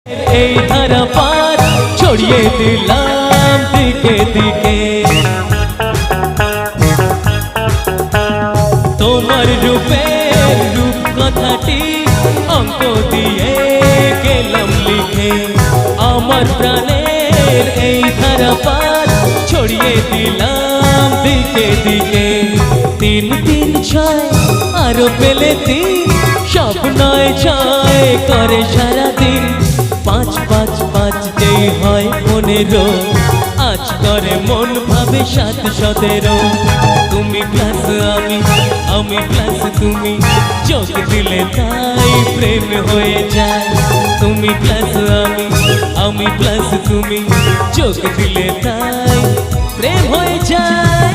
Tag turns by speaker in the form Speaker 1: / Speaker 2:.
Speaker 1: এই ধারা পার ছড়িয়ে দিলাম দিকে দিকে। তোমার রূপের রূপ কথাটি অঙ্ক দিয়ে গেলাম লিখে। আমার প্রাণের এই ধারা পার ছড়িয়ে দিলাম দিকে দিকে। 3 3 6 আরো পেলে 3, সব 9 6 করে সারাদিন। 5 5 5 যেই হয় 15, আজ করে মন ভাবে 7 17। তুমি প্লাস আমি প্লাস তুমি, চোখ দিলে তাই প্রেম হয়ে যায়। তুমি প্লাস আমি প্লাস তুমি, চোখ দিলে তাই প্রেম হয়ে যায়।